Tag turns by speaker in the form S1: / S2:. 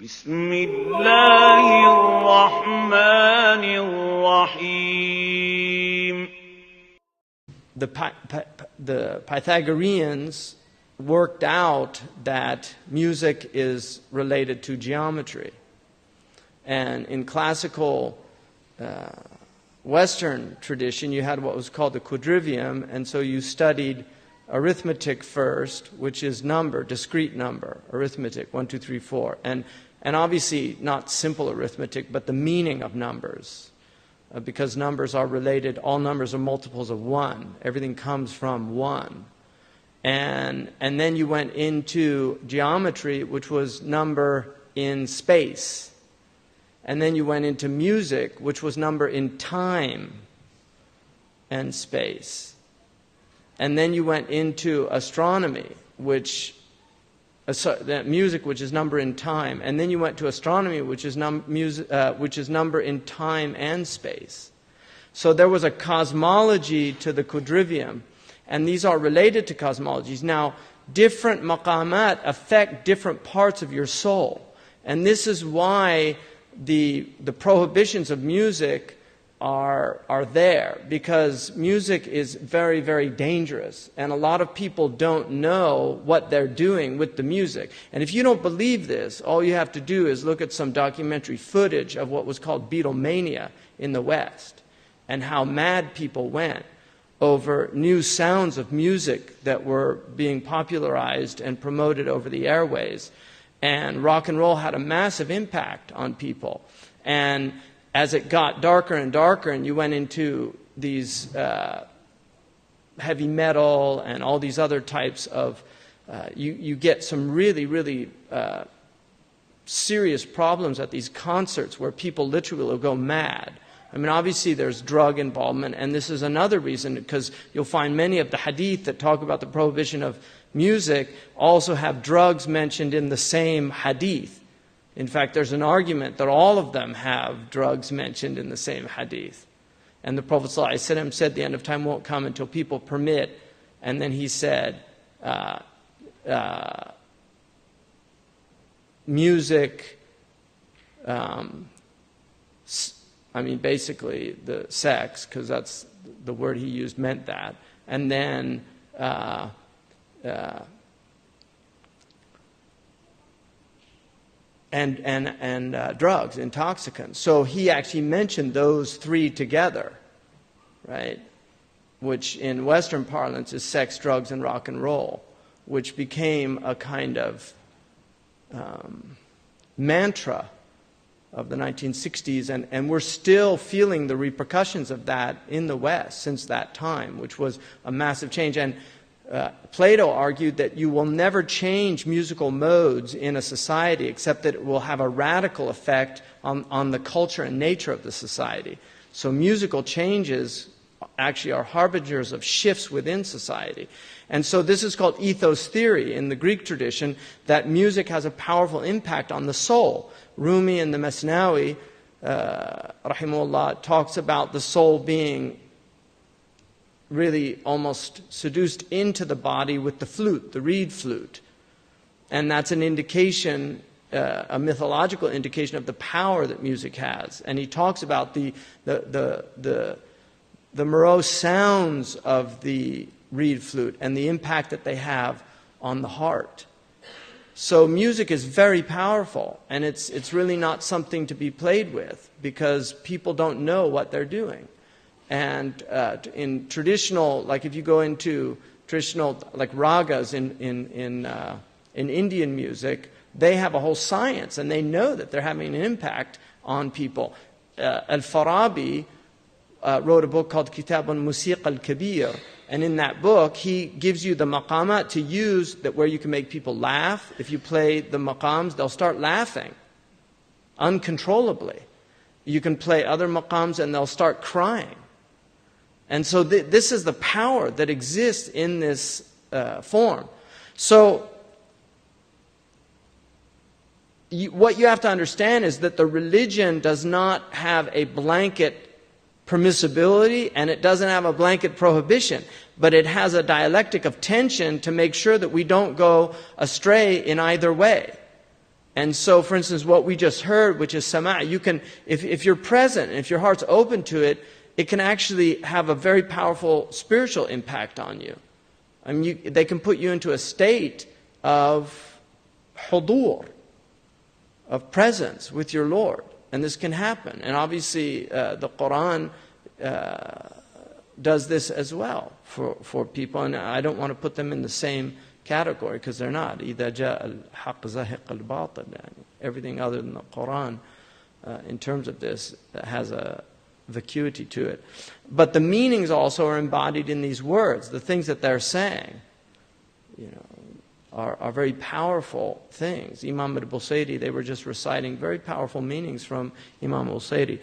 S1: بسم الله الرحمن الرحيم.
S2: The Pythagoreans worked out that music is related to geometry. And in classical Western tradition, you had what was called the quadrivium, and so you studied arithmetic first, which is number, discrete number, arithmetic, 1, 2, 3, 4. And obviously not simple arithmetic, but the meaning of numbers. Because numbers are related, all numbers are multiples of 1. Everything comes from 1. And then you went into geometry, which was number in space. And then you went into music, which was number in time and space. And then you went into astronomy, music, which is number in time. And then you went to astronomy, which is number in time and space. So there was a cosmology to the quadrivium. And these are related to cosmologies. Now, different maqamat affect different parts of your soul. And this is why the prohibitions of music are there, because music is very, very dangerous. And a lot of people don't know what they're doing with the music. And if you don't believe this, all you have to do is look at some documentary footage of what was called Beatlemania in the West, and how mad people went over new sounds of music that were being popularized and promoted over the airways. And rock and roll had a massive impact on people. And as it got darker and darker, and you went into these heavy metal and all these other types of, you get some really, really serious problems at these concerts where people literally will go mad. I mean, obviously there's drug involvement, and this is another reason, because you'll find many of the hadith that talk about the prohibition of music also have drugs mentioned in the same hadith. In fact, there's an argument that all of them have drugs mentioned in the same hadith. And the Prophet ﷺ said the end of time won't come until people permit. And then he said, music, basically the sex, because that's the word he used meant that. And then drugs, intoxicants. So he actually mentioned those three together, right? Which in Western parlance is sex, drugs, and rock and roll, which became a kind of mantra of the 1960s, and we're still feeling the repercussions of that in the West since that time, which was a massive change. And Plato argued that you will never change musical modes in a society except that it will have a radical effect on the culture and nature of the society. So musical changes actually are harbingers of shifts within society. And so this is called ethos theory in the Greek tradition, that music has a powerful impact on the soul. Rumi in the Masnawi, rahimahullah, talks about the soul being really almost seduced into the body with the flute, the reed flute. And that's an indication, a mythological indication of the power that music has. And he talks about the morose sounds of the reed flute and the impact that they have on the heart. So music is very powerful, and it's really not something to be played with, because people don't know what they're doing. And in traditional, like if you go into traditional, like ragas in Indian music, they have a whole science, and they know that they're having an impact on people. Al-Farabi wrote a book called Kitabun Musiq al-Kabir, and in that book he gives you the maqamat to use that where you can make people laugh. If you play the maqams, they'll start laughing uncontrollably. You can play other maqams and they'll start crying. And so this is the power that exists in this form. So what you have to understand is that the religion does not have a blanket permissibility, and it doesn't have a blanket prohibition, but it has a dialectic of tension to make sure that we don't go astray in either way. And so, for instance, what we just heard, which is sama', you can, if you're present, and if your heart's open to it, it can actually have a very powerful spiritual impact on you. I mean, they can put you into a state of hudur, of presence with your Lord. And this can happen. And obviously, the Quran does this as well for people. And I don't want to put them in the same category, because they're not. إِذَا جَاءَ الْحَقِّ زَهِقَ الْبَاطِلِ. Everything other than the Quran, in terms of this, has a vacuity to it. But the meanings also are embodied in these words. The things that they're saying, are very powerful things. Imam al-Busayri, they were just reciting very powerful meanings from Imam al-Busayri.